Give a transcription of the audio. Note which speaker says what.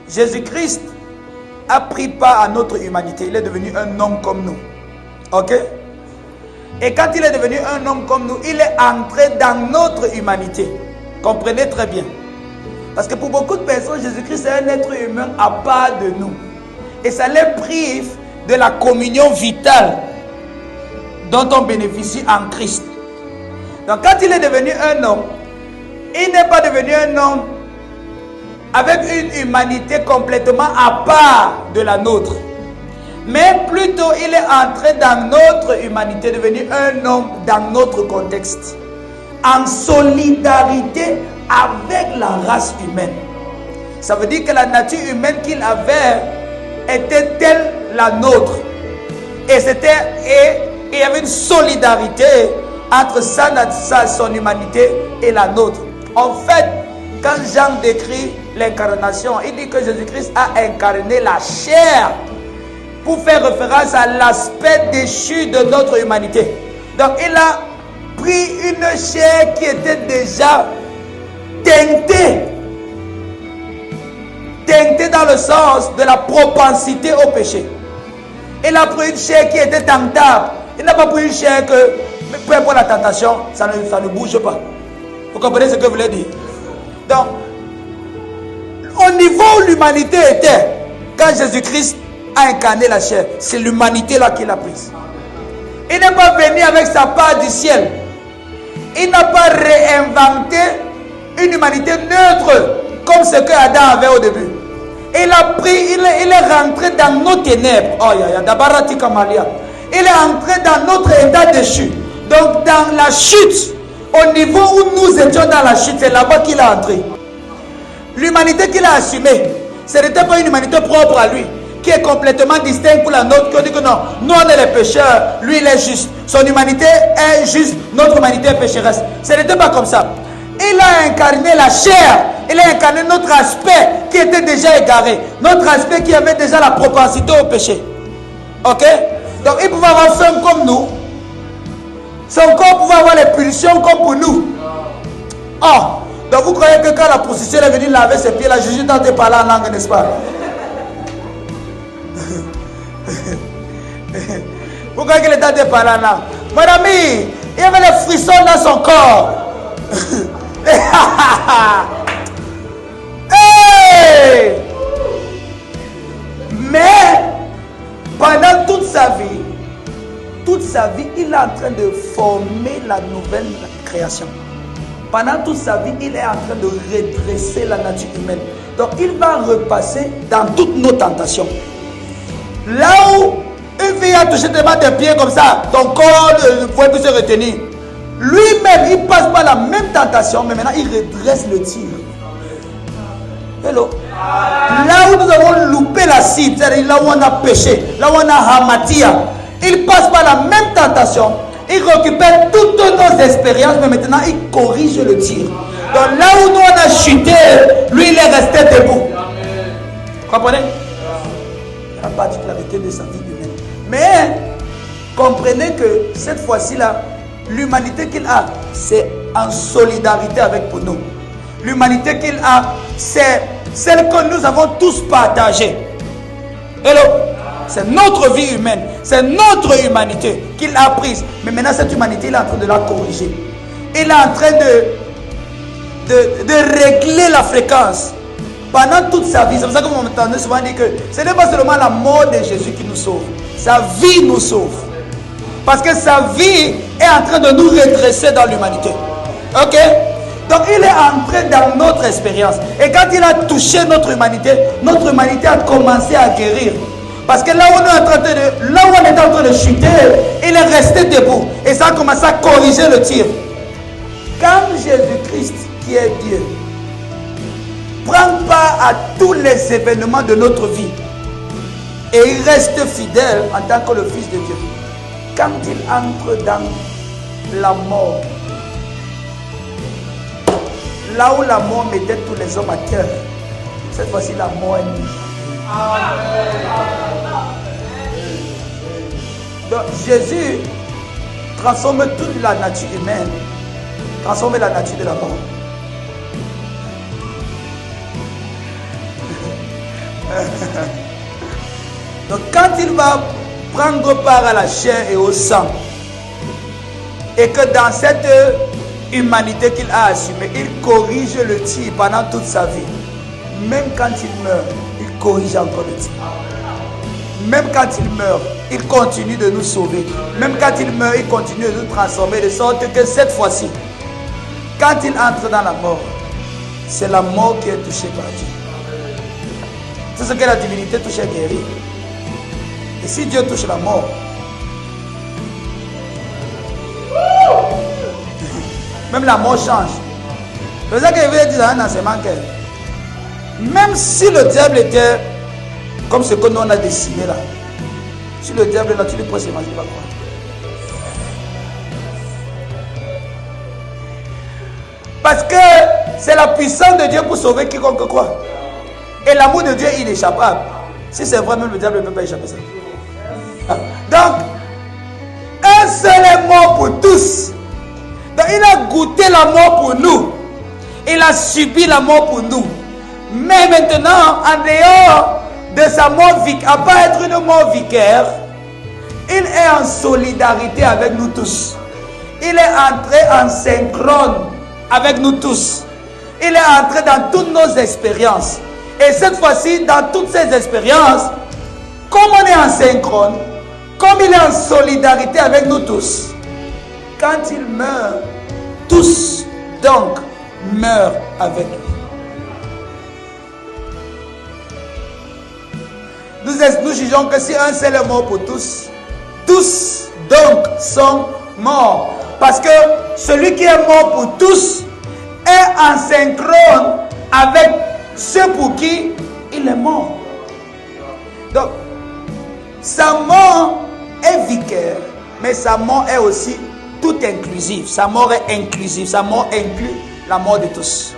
Speaker 1: Jésus-Christ a pris part à notre humanité. Il est devenu un homme comme nous. Ok? Et quand il est devenu un homme comme nous, il est entré dans notre humanité. Comprenez très bien. Parce que pour beaucoup de personnes, Jésus-Christ est un être humain à part de nous. Et ça les prive de la communion vitale dont on bénéficie en Christ. Donc quand il est devenu un homme, il n'est pas devenu un homme avec une humanité complètement à part de la nôtre. Mais plutôt il est entré dans notre humanité, devenu un homme dans notre contexte. En solidarité avec la race humaine. Ça veut dire que la nature humaine qu'il avait était telle la nôtre. Et il y avait une solidarité entre son humanité et la nôtre. En fait, quand Jean décrit l'incarnation, il dit que Jésus-Christ a incarné la chair pour faire référence à l'aspect déchu de notre humanité. Donc il a pris une chair qui était déjà teintée dans le sens de la propensité au péché. Il a pris une chair qui était tentable. Il n'a pas pris une chair que, peu importe la tentation, ça ne bouge pas. Vous comprenez ce que je voulais dire? Donc, au niveau où l'humanité était, quand Jésus-Christ a incarné la chair, c'est l'humanité là qu'il a prise. Il n'est pas venu avec sa part du ciel. Il n'a pas réinventé une humanité neutre comme ce que Adam avait au début. Il a pris, il est rentré dans nos ténèbres. Oh, il est entré dans notre état déchu. Donc dans la chute, au niveau où nous étions dans la chute, c'est là-bas qu'il est entré. L'humanité qu'il a assumée, ce n'était pas une humanité propre à lui, qui est complètement distincte pour la nôtre, qui dit que non, nous on est les pécheurs, lui il est juste. Son humanité est juste, notre humanité est pécheresse. Ce n'était pas comme ça. Il a incarné la chair, il a incarné notre aspect qui était déjà égaré, notre aspect qui avait déjà la propensité au péché. Ok? Donc il pouvait avoir faim comme nous, son corps pouvait avoir les pulsions comme pour nous. Oh, donc vous croyez que quand la prostituée est venue laver ses pieds, la Jésus tentait de parler en langue, n'est-ce pas? Vous croyez qu'il est tenté de parler en langue? Mon ami, il y avait les frissons dans son corps. Hey! Mais pendant toute sa vie, il est en train de former la nouvelle création. Pendant toute sa vie, il est en train de redresser la nature humaine. Donc il va repasser dans toutes nos tentations. Là où une fille a touché tes pieds comme ça, ton corps ne pouvait plus se retenir. Lui-même, il passe par la même tentation, mais maintenant il redresse le tir. Hello. Là où nous avons loupé la cible, c'est-à-dire là où on a péché, là où on a hamatia, il passe par la même tentation, il récupère toutes nos expériences, mais maintenant il corrige le tir. Donc là où nous on a chuté, lui il est resté debout. Comprenez? La particularité de sa vie humaine. Mais comprenez que cette fois-ci là, l'humanité qu'il a, c'est en solidarité avec pour nous. L'humanité qu'il a, c'est celle que nous avons tous partagée. Hello? C'est notre vie humaine, c'est notre humanité qu'il a prise. Mais maintenant, cette humanité, il est en train de la corriger. Il est en train de régler la fréquence. Pendant toute sa vie, c'est pour ça que vous m'entendez souvent dire que ce n'est pas seulement la mort de Jésus qui nous sauve, sa vie nous sauve. Parce que sa vie est en train de nous redresser dans l'humanité. Ok? Donc il est entré dans notre expérience. Et quand il a touché notre humanité a commencé à guérir. Parce que là où on est en train de chuter, il est resté debout. Et ça a commencé à corriger le tir. Quand Jésus-Christ, qui est Dieu, prend part à tous les événements de notre vie, et il reste fidèle en tant que le Fils de Dieu, quand il entre dans la mort, là où la mort mettait tous les hommes à terre, cette fois-ci la mort est mise. Donc Jésus transforme toute la nature humaine, transforme la nature de la mort. Donc quand il va prendre part à la chair et au sang, et que dans cette humanité qu'il a assumée, il corrige le tir pendant toute sa vie. Même quand il meurt, il corrige encore le tir. Même quand il meurt, il continue de nous sauver. Même quand il meurt, il continue de nous transformer de sorte que cette fois-ci, quand il entre dans la mort, c'est la mort qui est touchée par Dieu. C'est ce que la divinité touche et guérit. Et si Dieu touche la mort, même la mort change. C'est ça que je veux dire dans un enseignement que même si le diable était comme ce que nous on a dessiné là, si le diable est là, tu lui poses imaginer, il va croire. Parce que c'est la puissance de Dieu pour sauver quiconque croit. Et l'amour de Dieu est inéchappable. Si c'est vrai, même le diable ne peut pas échapper ça. Donc, un seul est mort pour tous. Donc, il a goûté la mort pour nous. Il a subi la mort pour nous. Mais maintenant, en dehors de sa mort vicaire, à part être une mort vicaire, il est en solidarité avec nous tous. Il est entré en synchrone avec nous tous. Il est entré dans toutes nos expériences. Et cette fois-ci, dans toutes ces expériences, comme on est en synchrone, comme il est en solidarité avec nous tous, quand il meurt, tous donc meurent avec lui. Nous jugeons que si un seul est mort pour tous, tous donc sont morts. Parce que celui qui est mort pour tous est en synchrone avec ceux pour qui il est mort. Donc, sa mort est vicaire, mais sa mort est aussi tout inclusive. Sa mort est inclusive. Sa mort inclut la mort de tous.